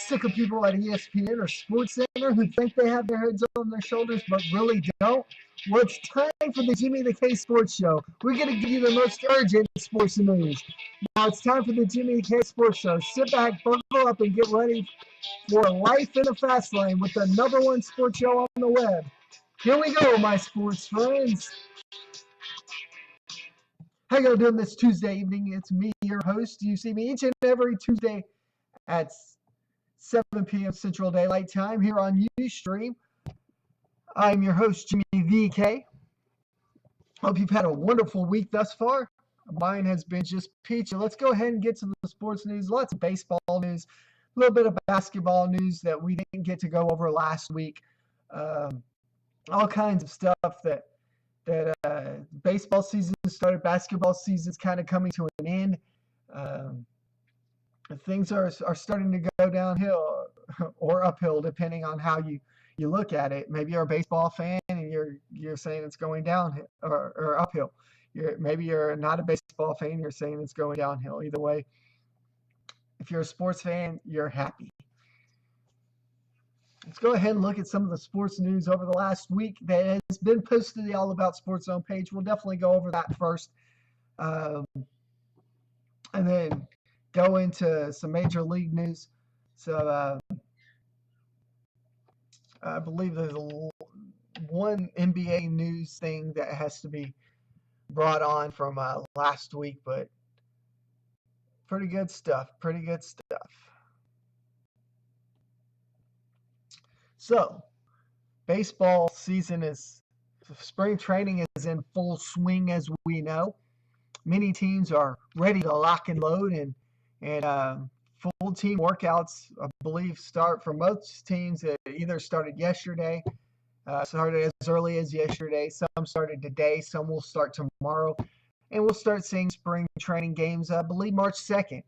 sick of people at ESPN or SportsCenter who think they have their heads on their shoulders but really don't? Well, it's time for the Jimmy the K Sports Show. We're going to give you the most urgent sports news. Now it's time for the Jimmy the K Sports Show. Sit back, buckle up, and get ready for life in the fast lane with the #1 sports show on the web. Here we go, my sports friends. How y'all doing this Tuesday evening? It's me, your host. You see me each and every Tuesday at 7 p.m. Central Daylight Time here on Ustream. I'm your host, Jimmy VK. Hope you've had a wonderful week thus far. Mine has been just peachy. Let's go ahead and get to the sports news. Lots of baseball news, a little bit of basketball news that we didn't get to go over last week. All kinds of stuff that baseball season started, basketball season's kind of coming to an end. Things are starting to go downhill or uphill depending on how you look at it. Maybe you're a baseball fan and you're saying it's going downhill or uphill. Maybe you're not a baseball fan, you're saying it's going downhill. Either way, if you're a sports fan, you're happy. Let's go ahead and look at some of the sports news over the last week that has been posted to the All About Sports Zone page. We'll definitely go over that first. And then go into some Major League news. So I believe there's one NBA news thing that has to be brought on from last week, but pretty good stuff. So, baseball season spring training is in full swing, as we know. Many teams are ready to lock and load, and full team workouts, I believe, start for most teams. It either started yesterday, started as early as yesterday. Some started today. Some will start tomorrow, and we'll start seeing spring training games. I believe March 2nd.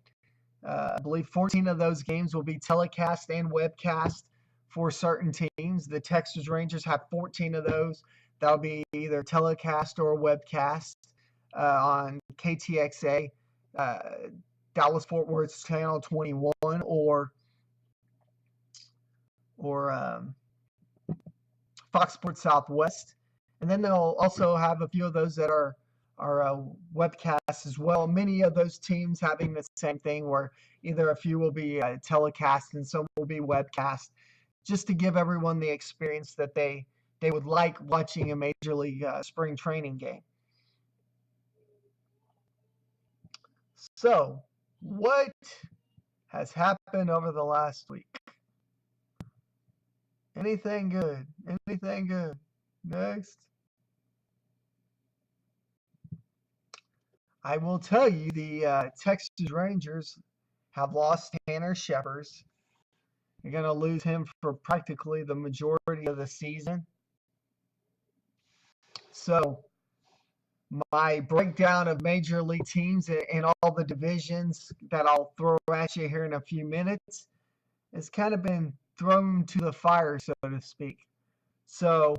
I believe 14 of those games will be telecast and webcast for certain teams. The Texas Rangers have 14 of those. That'll be either telecast or webcast on KTXA, Dallas Fort Worth Channel 21, or Fox Sports Southwest. And then they'll also have a few of those that are webcasts as well. Many of those teams having the same thing, where either a few will be telecast and some will be webcast, just to give everyone the experience that they would like watching a Major League spring training game. So, what has happened over the last week? Anything good? Next. I will tell you, the Texas Rangers have lost Tanner Scheppers. You're going to lose him for practically the majority of the season. So, my breakdown of Major League teams and all the divisions that I'll throw at you here in a few minutes has kind of been thrown to the fire, so to speak. So,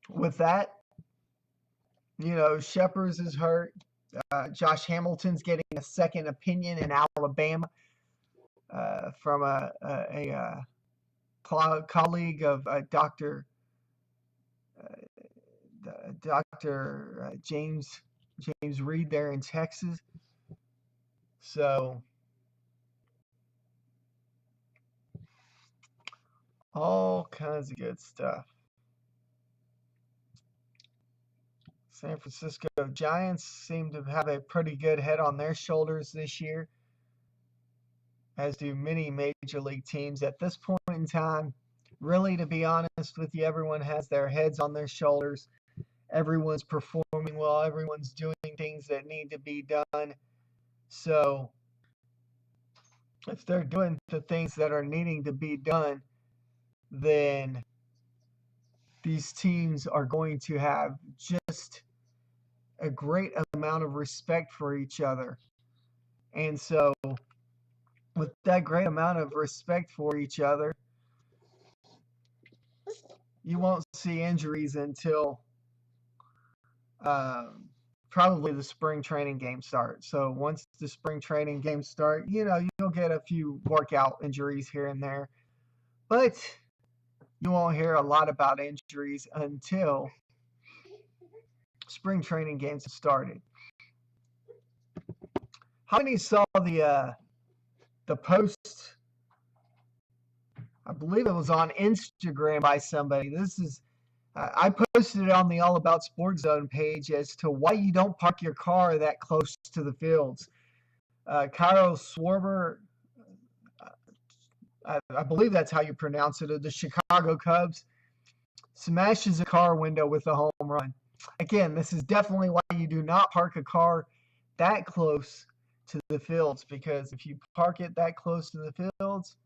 with that, Scheppers is hurt. Josh Hamilton's getting a second opinion in Alabama from a colleague of Dr. James Reed there in Texas. So, all kinds of good stuff. San Francisco Giants seem to have a pretty good head on their shoulders this year, as do many Major League teams at this point in time. Really, to be honest with you, everyone has their heads on their shoulders. Everyone's performing well. Everyone's doing things that need to be done. So, if they're doing the things that are needing to be done, then these teams are going to have just a great amount of respect for each other. And so, with that great amount of respect for each other, you won't see injuries until probably the spring training game starts. So once the spring training games start, you'll get a few workout injuries here and there, but you won't hear a lot about injuries until spring training games have started. How many saw the post? I believe it was on Instagram by somebody. I posted it on the All About Sports Zone page as to why you don't park your car that close to the fields. Kyle Schwarber, I believe that's how you pronounce it, of the Chicago Cubs, smashes a car window with a home run. Again, this is definitely why you do not park a car that close to the fields, because if you park it that close to the fields,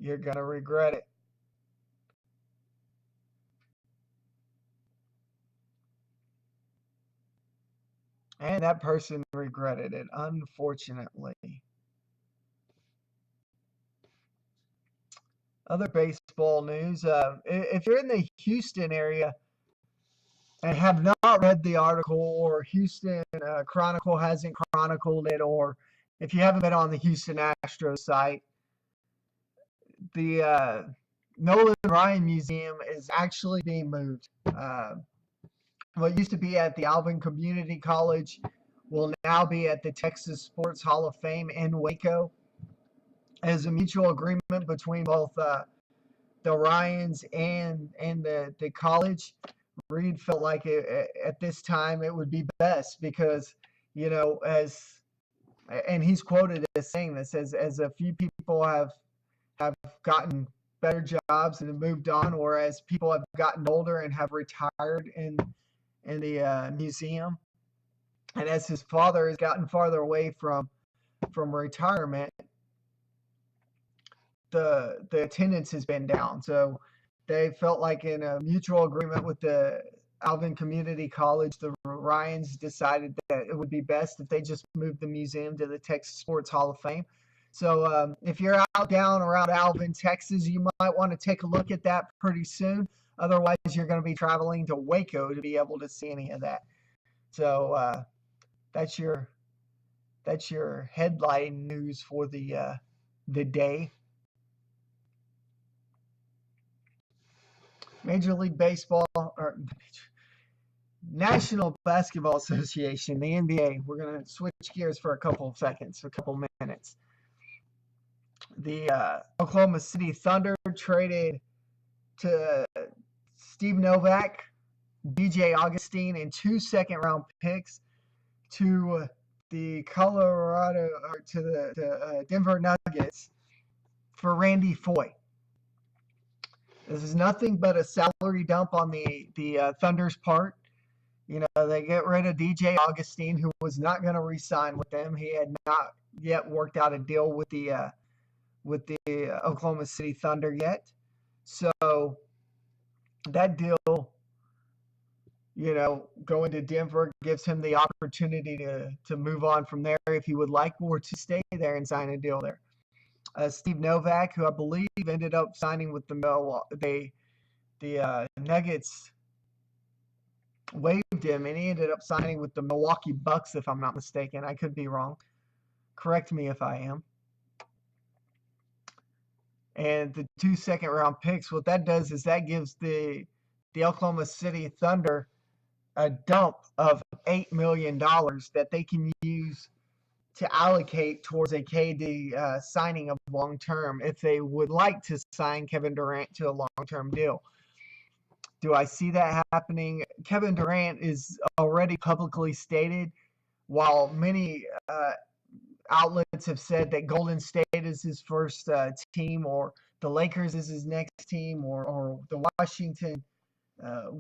you're going to regret it. And that person regretted it, unfortunately. Other baseball news. If you're in the Houston area and have not read the article, or Houston Chronicle hasn't chronicled it, or if you haven't been on the Houston Astros site, the Nolan Ryan Museum is actually being moved. What used to be at the Alvin Community College will now be at the Texas Sports Hall of Fame in Waco. As a mutual agreement between both the Ryans and the college, Reed felt like at this time it would be best because, and he's quoted as saying this, as a few people have gotten better jobs and have moved on, or as people have gotten older and have retired in the museum, and as his father has gotten farther away from retirement, the attendance has been down. So they felt like, in a mutual agreement with the Alvin Community College, the Ryans decided that it would be best if they just moved the museum to the Texas Sports Hall of Fame. So if you're out down around Alvin, Texas, you might want to take a look at that pretty soon. Otherwise, you're going to be traveling to Waco to be able to see any of that. So that's your headline news for the day. Major League Baseball, or National Basketball Association, the NBA. We're going to switch gears for a couple minutes. The Oklahoma City Thunder traded to Steve Novak, DJ Augustine, and 2 second-round picks to the Denver Nuggets for Randy Foye. This is nothing but a salary dump on the Thunder's part. They get rid of DJ Augustine, who was not going to re-sign with them. He had not yet worked out a deal with the Oklahoma City Thunder yet. So that deal, going to Denver gives him the opportunity to move on from there if he would like, or to stay there and sign a deal there. Steve Novak, who I believe ended up signing with the Nuggets, waived him, and he ended up signing with the Milwaukee Bucks, if I'm not mistaken. I could be wrong. Correct me if I am. And the 2 second-round picks, what that does is that gives the Oklahoma City Thunder a dump of $8 million that they can use to allocate towards a KD signing of long-term if they would like to sign Kevin Durant to a long-term deal. Do I see that happening? Kevin Durant is already publicly stated, while many outlets have said that Golden State is his first team, or the Lakers is his next team, or the Washington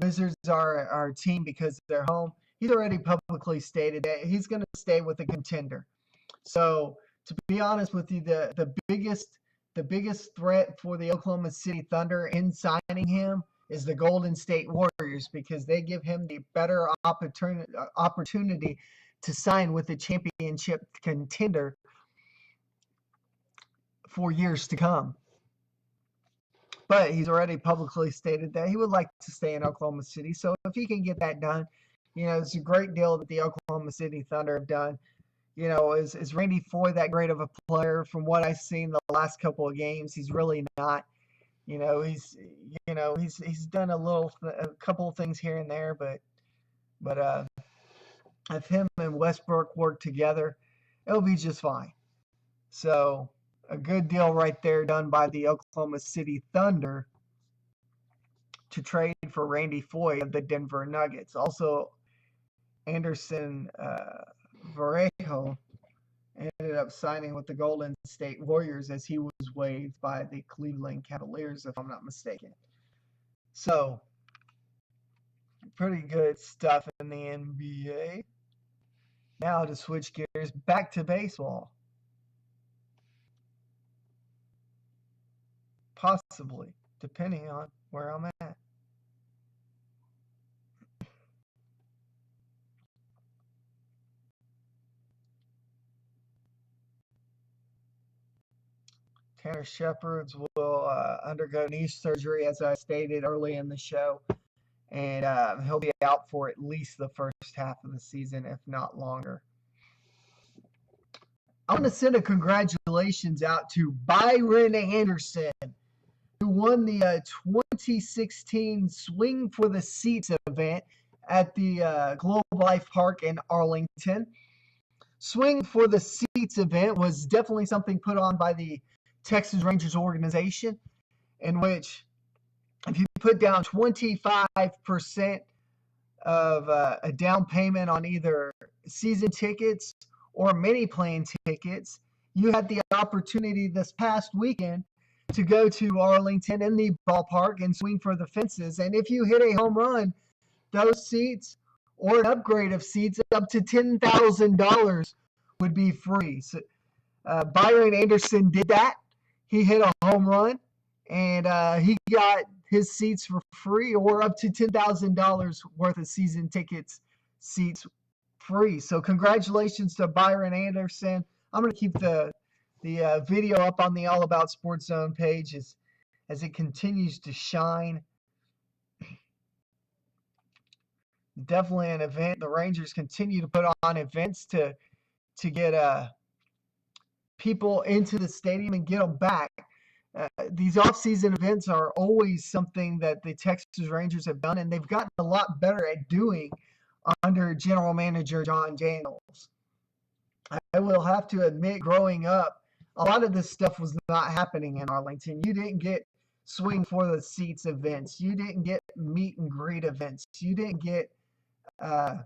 Wizards are our team because they're home. He's already publicly stated that he's going to stay with a contender. So, to be honest with you, the biggest threat for the Oklahoma City Thunder in signing him is the Golden State Warriors, because they give him the better opportunity to sign with the championship contender for years to come. But he's already publicly stated that he would like to stay in Oklahoma City. So if he can get that done, it's a great deal that the Oklahoma City Thunder have done. Is Randy Foye that great of a player? From what I've seen the last couple of games, he's really not. He's done a couple of things here and there, but if him and Westbrook work together, it'll be just fine. So a good deal right there done by the Oklahoma City Thunder to trade for Randy Foye of the Denver Nuggets. Also, Anderson Varejao ended up signing with the Golden State Warriors as he was waived by the Cleveland Cavaliers, if I'm not mistaken. So, pretty good stuff in the NBA. Now to switch gears back to baseball. Possibly, depending on where I'm at. Tanner Shepard will undergo knee surgery, as I stated early in the show, and he'll be out for at least the first half of the season, if not longer. I want to send a congratulations out to Byron Anderson, who won the 2016 Swing for the Seats event at the Globe Life Park in Arlington. Swing for the Seats event was definitely something put on by the Texas Rangers organization, in which if you put down 25% of a down payment on either season tickets or mini plane tickets, you had the opportunity this past weekend to go to Arlington in the ballpark and swing for the fences. And if you hit a home run, those seats or an upgrade of seats up to $10,000 would be free. So Byron Anderson did that. He hit a home run, and he got his seats for free or up to $10,000 worth of season tickets seats free. So congratulations to Byron Anderson. I'm going to keep the video up on the All About Sports Zone page as it continues to shine. Definitely an event. The Rangers continue to put on events to get people into the stadium and get them back. These off-season events are always something that the Texas Rangers have done, and they've gotten a lot better at doing under general manager Jon Daniels. I will have to admit, growing up, a lot of this stuff was not happening in Arlington. You didn't get swing for the seats events. You didn't get meet and greet events. You didn't get the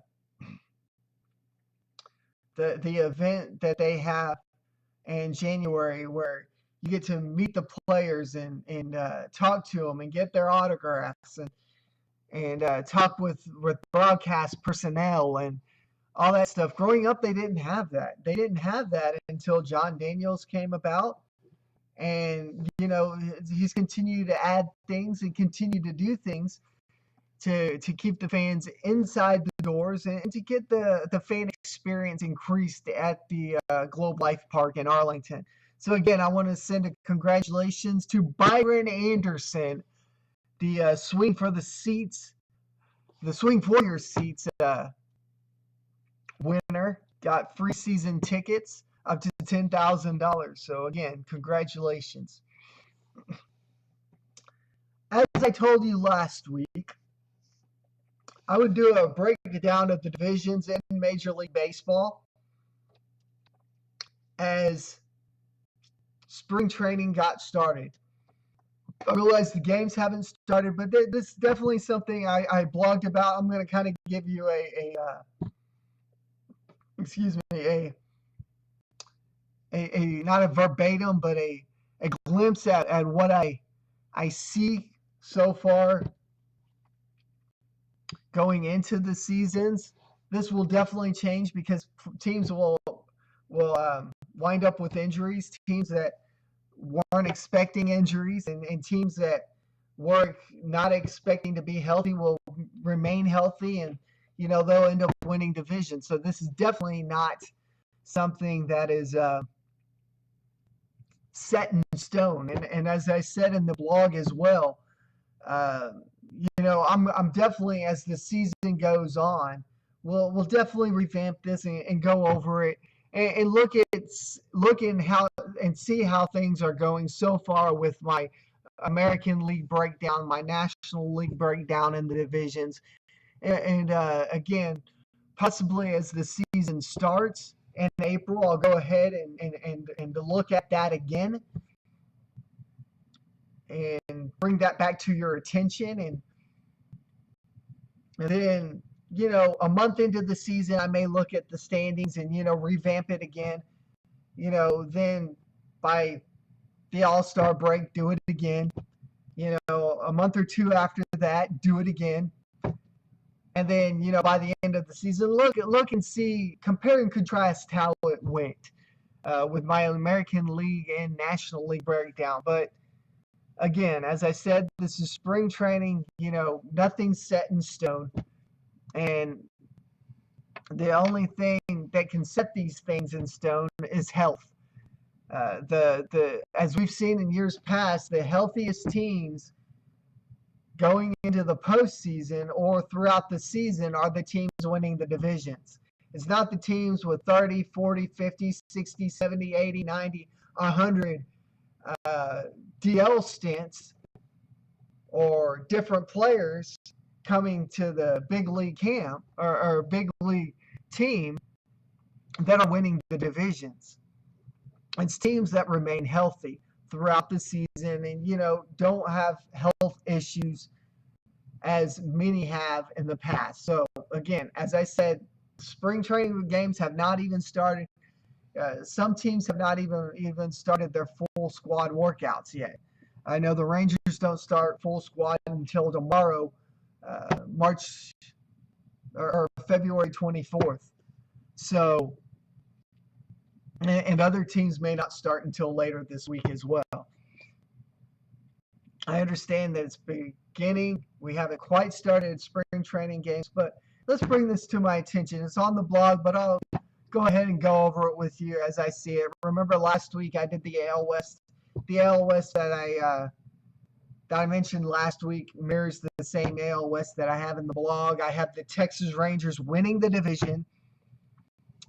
event that they have in January where you get to meet the players and talk to them and get their autographs and talk with broadcast personnel and all that stuff. Growing up, they didn't have that. They didn't have that until Jon Daniels came about. And, he's continued to add things and continue to do things to keep the fans inside the doors and to get the fan experience increased at the Globe Life Park in Arlington. So again, I want to send a congratulations to Byron Anderson, the Swing for your seats winner. Got free season tickets up to $10,000. So again, congratulations. As I told you last week, I would do a breakdown of the divisions in Major League Baseball as spring training got started. I realize the games haven't started, but this is definitely something I blogged about. I'm going to kind of give you a not a verbatim, but a glimpse at what I see so far going into the seasons. This will definitely change because teams will wind up with injuries. Teams that weren't expecting injuries and teams that were not expecting to be healthy will remain healthy, and they'll end up winning divisions. So this is definitely not something that is set in stone. And as I said in the blog as well, I'm definitely, as the season goes on, we'll definitely revamp this and go over it and looking how and see how things are going so far with my American League breakdown, my National League breakdown in the divisions, and again, possibly as the season starts in April, I'll go ahead and look at that again and bring that back to your attention, and then a month into the season, I may look at the standings and revamp it again. Then by the All-Star break, do it again. A month or two after that, do it again. And then, by the end of the season, look and see, compare and contrast how it went with my American League and National League breakdown. But again, as I said, this is spring training. Nothing's set in stone. And the only thing that can set these things in stone is health. The as we've seen in years past, the healthiest teams going into the postseason or throughout the season are the teams winning the divisions. It's not the teams with 30, 40, 50, 60, 70, 80, 90, 100 DL stints or different players coming to the big league camp or big league team that are winning the divisions. It's teams that remain healthy throughout the season and, don't have health issues as many have in the past. So, again, as I said, spring training games have not even started. Some teams have not even started their full squad workouts yet. I know the Rangers don't start full squad until tomorrow, March or February 24th. So, and other teams may not start until later this week as well. I understand that it's beginning. We haven't quite started spring training games, but let's bring this to my attention. It's on the blog, but I'll go ahead and go over it with you as I see it. Remember last week I did the AL West. The AL West that I mentioned last week mirrors the same AL West that I have in the blog. I have the Texas Rangers winning the division.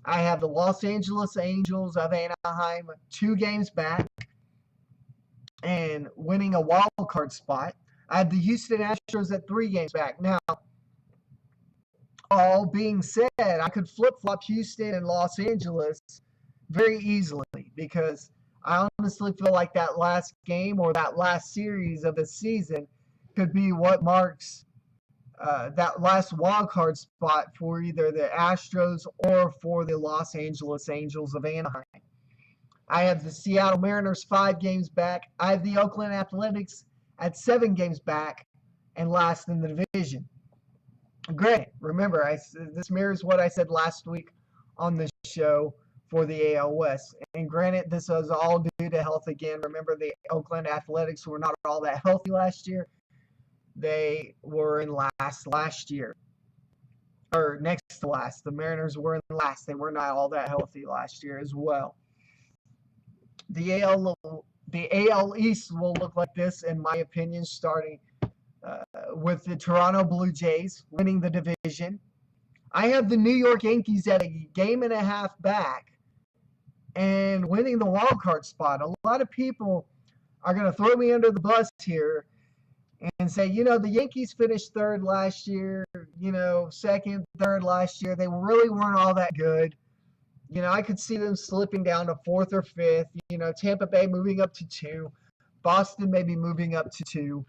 I have the Los Angeles Angels of Anaheim 2 games back and winning a wild card spot. I have the Houston Astros at 3 games back. Now, all being said, I could flip-flop Houston and Los Angeles very easily because I honestly feel like that last game or that last series of the season could be what marks that last wild card spot for either the Astros or for the Los Angeles Angels of Anaheim. I have the Seattle Mariners 5 games back. I have the Oakland Athletics at 7 games back and last in the division. Granted, remember, this mirrors what I said last week on the show for the AL West. And granted, this was all due to health again. Remember, the Oakland Athletics were not all that healthy last year. They were in last year. Or next to last. The Mariners were in last. They were not all that healthy last year as well. The AL East will look like this, in my opinion, starting with the Toronto Blue Jays winning the division. I have the New York Yankees at a game and a half back and winning the wild card spot. A lot of people are going to throw me under the bus here and say, the Yankees finished 3rd last year, 2nd, 3rd last year. They really weren't all that good. I could see them slipping down to 4th or 5th. Tampa Bay moving up to 2. Boston maybe moving up to 2.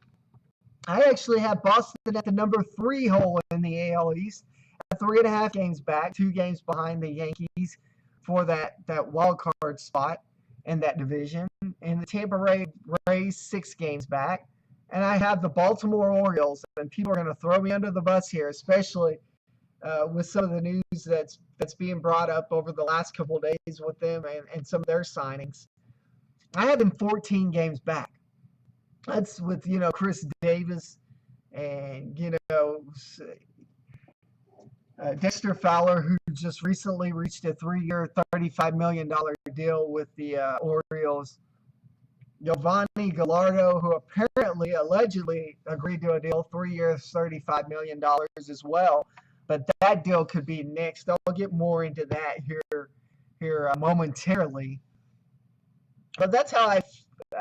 I actually have Boston at the number 3 hole in the AL East at 3.5 games back, 2 games behind the Yankees for that wild card spot in that division. And the Tampa Rays 6 games back. And I have the Baltimore Orioles, and people are going to throw me under the bus here, especially with some of the news that's being brought up over the last couple of days with them and some of their signings. I have them 14 games back. That's with, Chris Davis and, Dexter Fowler, who just recently reached a 3-year, $35 million deal with the Orioles. Giovanni Gallardo, who allegedly agreed to a deal, 3 years, $35 million as well. But that deal could be next. I'll get more into that here here momentarily. But that's how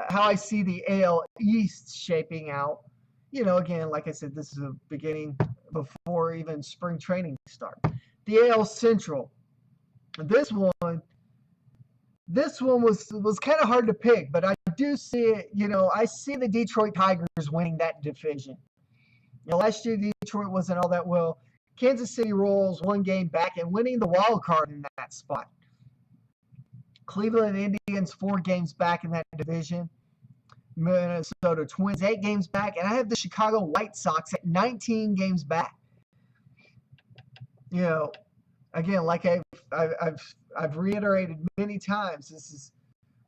I see the AL East shaping out. Again, like I said, this is a beginning before even spring training start. The AL Central. This one was kind of hard to pick, but I do see it. I see the Detroit Tigers winning that division. Last year Detroit wasn't all that well. Kansas City Royals 1 game back and winning the wild card in that spot. Cleveland Indians 4 games back in that division. Minnesota Twins 8 games back, and I have the Chicago White Sox at 19 games back. Again, like I've reiterated many times, this is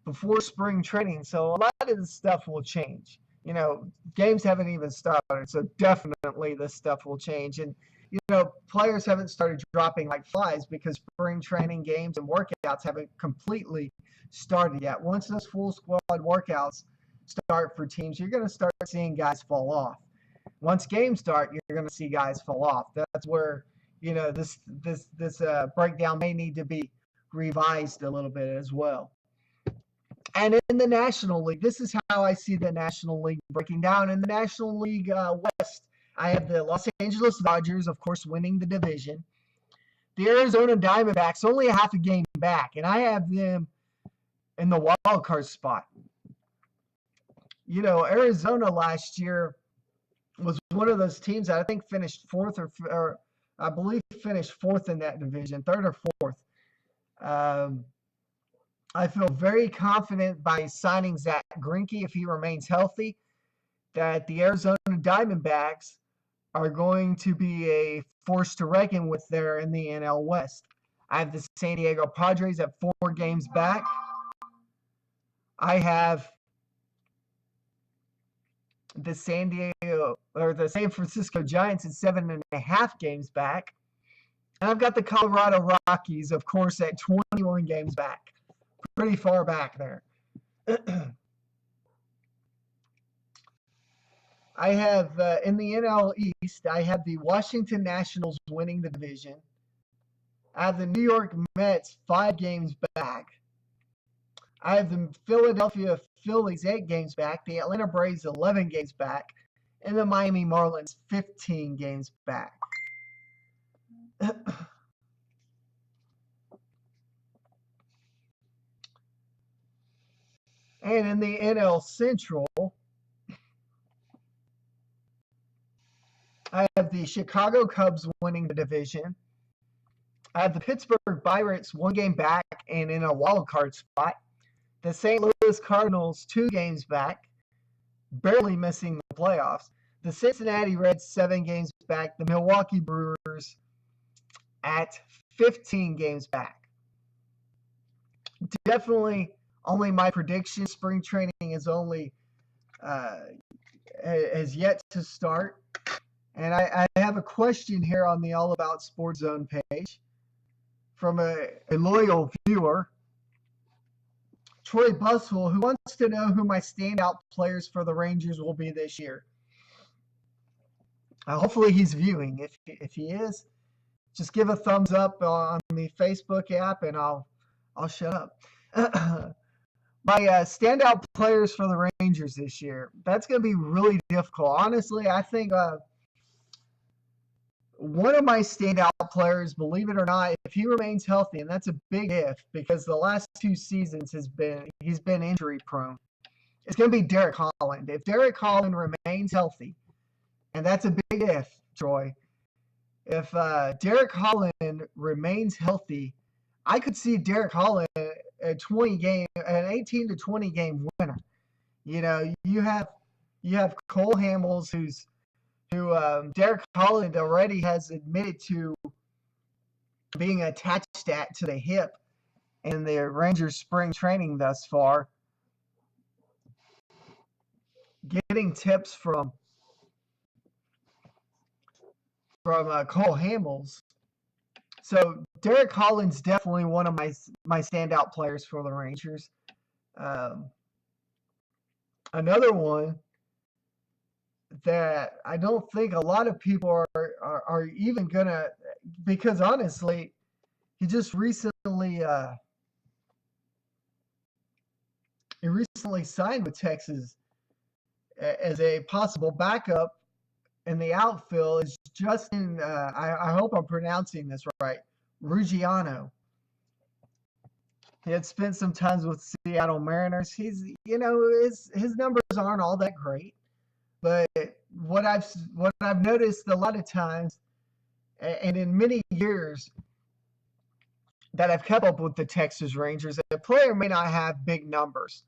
before spring training, so a lot of this stuff will change. Games haven't even started, so definitely this stuff will change. And players haven't started dropping like flies because spring training games and workouts haven't completely started yet. Once those full squad workouts start for teams, you're going to start seeing guys fall off. Once games start, you're going to see guys fall off. That's where this breakdown may need to be revised a little bit as well. And in the National League, this is how I see the National League breaking down. In the National League West, I have the Los Angeles Dodgers, of course, winning the division. The Arizona Diamondbacks only a half a game back, and I have them in the wild card spot. Arizona last year was one of those teams that I think finished fourth or I believe finished fourth in that division, third or fourth. I feel very confident by signing Zach Greinke, if he remains healthy, that the Arizona Diamondbacks are going to be a force to reckon with there in the NL West. I have the San Diego Padres at 4 games back. I have the San Francisco Giants at 7.5 games back. And I've got the Colorado Rockies, of course, at 21 games back. Pretty far back there. I have, in the NL East, I have the Washington Nationals winning the division. I have the New York Mets 5 games back. I have the Philadelphia Phillies 8 games back, the Atlanta Braves 11 games back, and the Miami Marlins 15 games back. And in the NL Central, I have the Chicago Cubs winning the division. I have the Pittsburgh Pirates 1 game back and in a wild card spot. The St. Louis Cardinals 2 games back, barely missing the playoffs. The Cincinnati Reds 7 games back. The Milwaukee Brewers at 15 games back. Definitely only my prediction. Spring training is only has yet to start. And I have a question here on the All About Sports Zone page from a loyal viewer, Troy Buswell, who wants to know who my standout players for the Rangers will be this year. Hopefully he's viewing. If he is, just give a thumbs up on the Facebook app and I'll shut up. My standout players for the Rangers this year, that's going to be really difficult. Honestly, I think one of my standout players, believe it or not, if he remains healthy, and that's a big if, because the last 2 seasons he's been injury prone, it's going to be Derek Holland. If Derek Holland remains healthy, and that's a big if, Troy, if Derek Holland remains healthy, I could see Derek Holland an 18 to 20 game winner. You have Cole Hamels, who Derek Holland already has admitted to being attached to the hip in the Rangers spring training thus far. Getting tips from Cole Hamels. So Derek Holland's definitely one of my standout players for the Rangers. Another one that I don't think a lot of people are even gonna, because honestly, he just recently he recently signed with Texas as a possible backup in the outfield is Justin. I hope I'm pronouncing this right. Ruggiano. He had spent some time with Seattle Mariners. His numbers aren't all that great, but what I've noticed a lot of times, and in many years that I've kept up with the Texas Rangers, a player may not have big numbers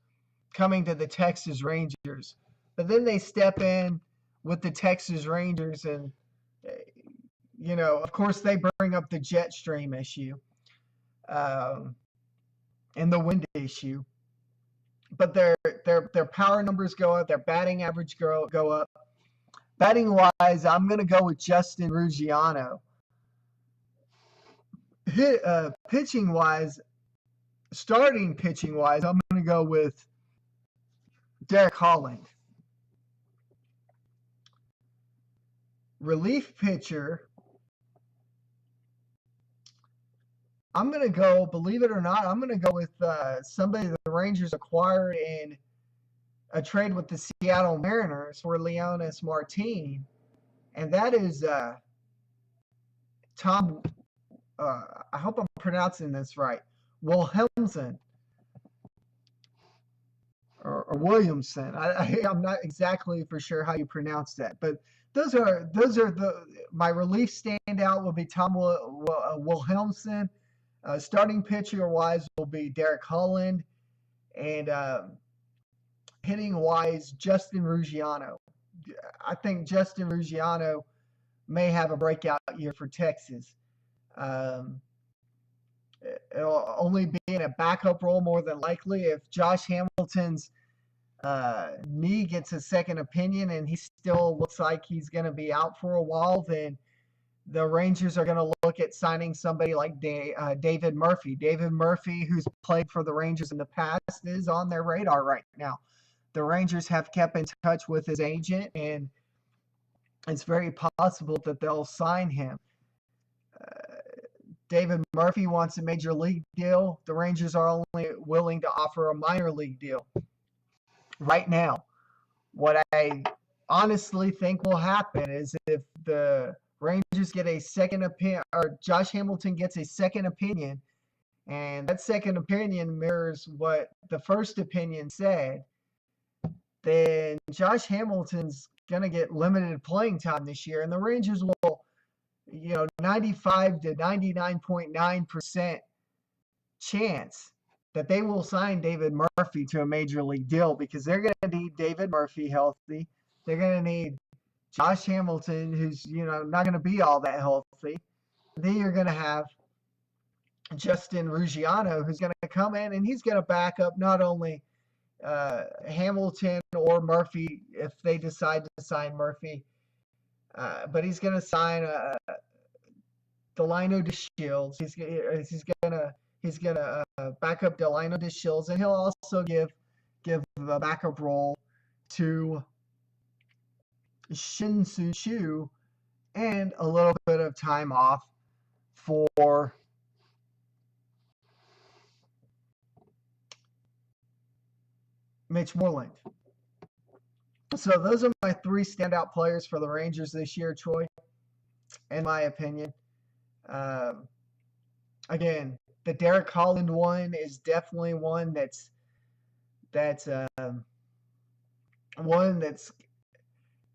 coming to the Texas Rangers, but then they step in with the Texas Rangers, and of course, they bring up the jet stream issue um, and the wind issue, but their power numbers go up, their batting average go up. Batting wise, I'm going to go with Justin Ruggiano. Pitching wise, starting pitching wise, I'm going to go with Derek Holland. Relief pitcher, I'm going to go, believe it or not, I'm going to go with somebody the Rangers acquired in a trade with the Seattle Mariners for Leonys Martin, and that is Tom, I hope I'm pronouncing this right, Wilhelmsen or Williamson. I'm not exactly for sure how you pronounce that, but those are my relief standout will be Tom Wilhelmsen. Starting pitcher wise will be Derek Holland, and hitting wise Justin Ruggiano. I think Justin Ruggiano may have a breakout year for Texas. It'll only be in a backup role more than likely. If Josh Hamilton's knee gets a second opinion and he still looks like he's going to be out for a while, then the Rangers are going to look at signing somebody like David Murphy. David Murphy, who's played for the Rangers in the past, is on their radar right now. The Rangers have kept in touch with his agent, and it's very possible that they'll sign him. David Murphy wants a major league deal. The Rangers are only willing to offer a minor league deal right now. What I honestly think will happen is if the Rangers get a second opinion, or Josh Hamilton gets a second opinion, and that second opinion mirrors what the first opinion said, then Josh Hamilton's going to get limited playing time this year, and the Rangers will, 95 to 99.9% chance that they will sign David Murphy to a major league deal because they're going to need David Murphy healthy. They're going to need Josh Hamilton, who's, not going to be all that healthy. Then you're going to have Justin Ruggiano, who's going to come in and he's going to back up not only Hamilton or Murphy if they decide to sign Murphy, but he's going to sign Delino DeShields. He's gonna back up Delino DeShields, and he'll also give a backup role to Shin-Soo Choo and a little bit of time off for Mitch Moreland. So those are my three standout players for the Rangers this year, Troy, in my opinion. Again, the Derek Holland one is definitely one that's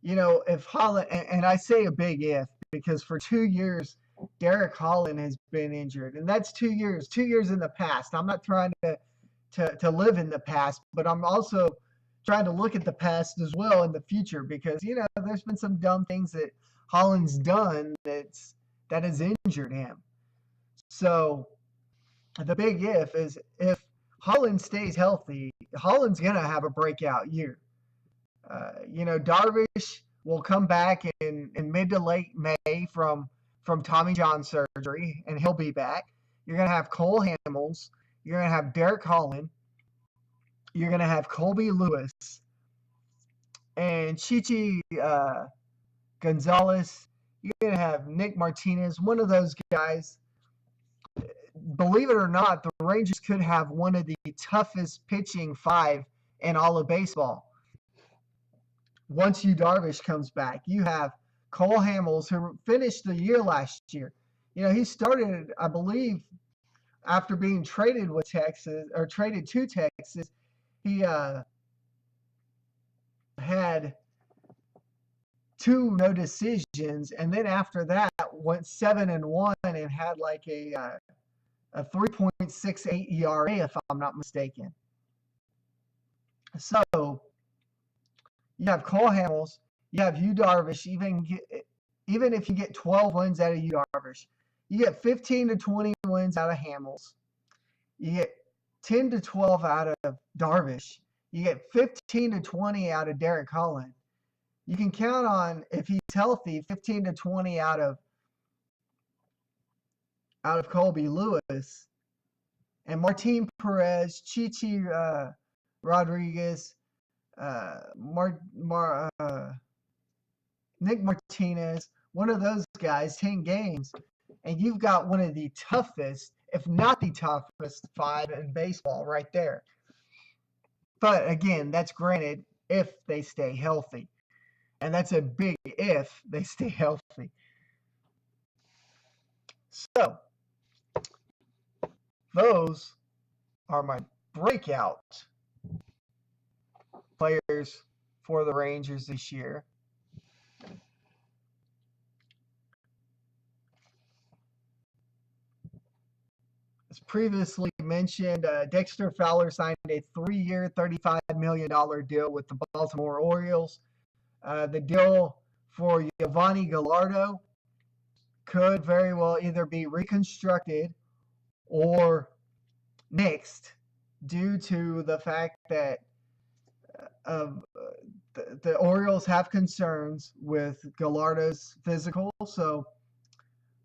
if Holland, and I say a big if because for 2 years Derek Holland has been injured, and that's 2 years in the past. I'm not trying to live in the past, but I'm also trying to look at the past as well in the future because there's been some dumb things that Holland's done that has injured him. So the big if is if Holland stays healthy, Holland's gonna have a breakout year. Darvish will come back in mid to late May from Tommy John surgery, and he'll be back. You're gonna have Cole Hamels. You're gonna have Derek Holland. You're gonna have Colby Lewis and Chichi Gonzalez. You're gonna have Nick Martinez. One of those guys. Believe it or not, the Rangers could have one of the toughest pitching five in all of baseball. Once Yu Darvish comes back, you have Cole Hamels, who finished the year last year. He started, I believe, after being traded with Texas or traded to Texas. He had 2 no decisions, and then after that went 7-1 and had like a 3.68 ERA, if I'm not mistaken. So you have Cole Hamels, you have Yu Darvish. Even if you get 12 wins out of Yu Darvish, you get 15 to 20 wins out of Hamels. You get 10 to 12 out of Darvish. You get 15 to 20 out of Derek Holland. You can count on, if he's healthy, 15 to 20 out of Colby Lewis. And Martin Perez, Chichi Rodriguez, Nick Martinez, one of those guys, 10 games. And you've got one of the toughest, if not the toughest, 5 in baseball right there. But again, that's granted if they stay healthy. And that's a big if they stay healthy. So, those are my breakout players for the Rangers this year. As previously mentioned, Dexter Fowler signed a 3-year, $35 million deal with the Baltimore Orioles. The deal for Yovani Gallardo could very well either be reconstructed or nixed due to the fact that the Orioles have concerns with Gallardo's physical. So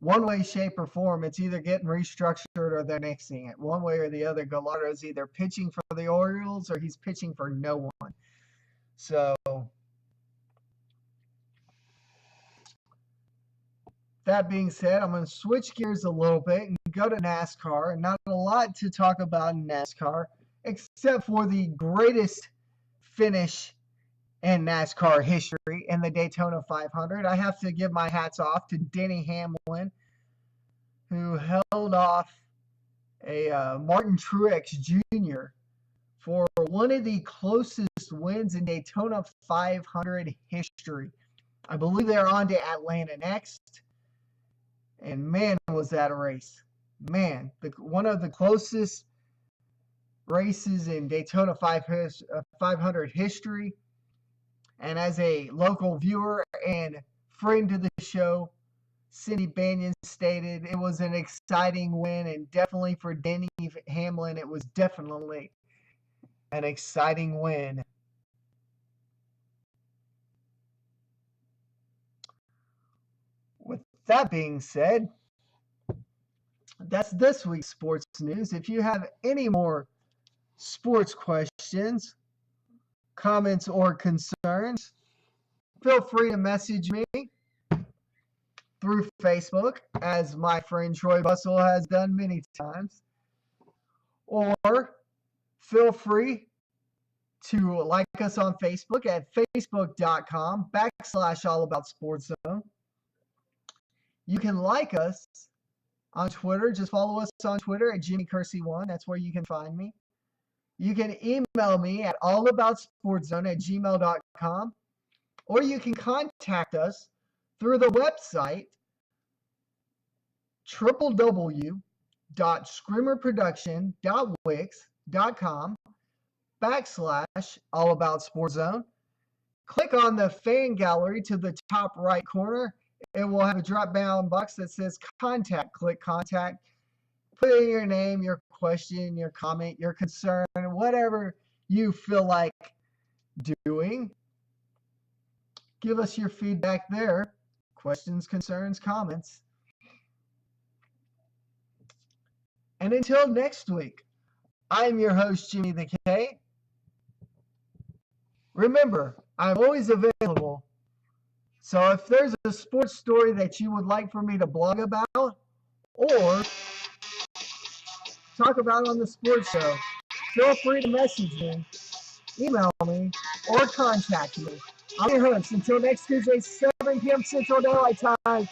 one way, shape, or form, it's either getting restructured or they're nixing it. One way or the other, Gallardo's either pitching for the Orioles or he's pitching for no one. So that being said, I'm going to switch gears a little bit and go to NASCAR. And not a lot to talk about in NASCAR, except for the greatest finish in NASCAR history in the Daytona 500. I have to give my hats off to Denny Hamlin, who held off a Martin Truex Jr. for one of the closest wins in Daytona 500 history. I believe they're on to Atlanta next. And man, was that a race. Man, one of the closest races in Daytona 500 history. And as a local viewer and friend to the show, Cindy Banyan stated it was an exciting win, and definitely for Denny Hamlin, it was definitely an exciting win. With that being said, that's this week's sports news. If you have any more sports questions, comments, or concerns, feel free to message me through Facebook, as my friend Troy Bustle has done many times. Or feel free to like us on Facebook at facebook.com/allaboutsportszone. You can like us on Twitter. Just follow us on Twitter at JimmyKersey1. That's where you can find me. You can email me at allaboutsportszone@gmail.com, or you can contact us through the website www.screamerproduction.wix.com/allaboutsportszone. Click on the fan gallery to the top right corner. It will have a drop down box that says contact. Click contact. Put in your name, your question, your comment, your concern, whatever you feel like doing. Give us your feedback there. Questions, concerns, comments. And until next week, I'm your host, Jimmy the K. Remember, I'm always available. So if there's a sports story that you would like for me to blog about or talk about on the sports show, feel free to message me email me, or contact me. I'm your host. Until next Tuesday, 7 p.m. Central Daylight Time.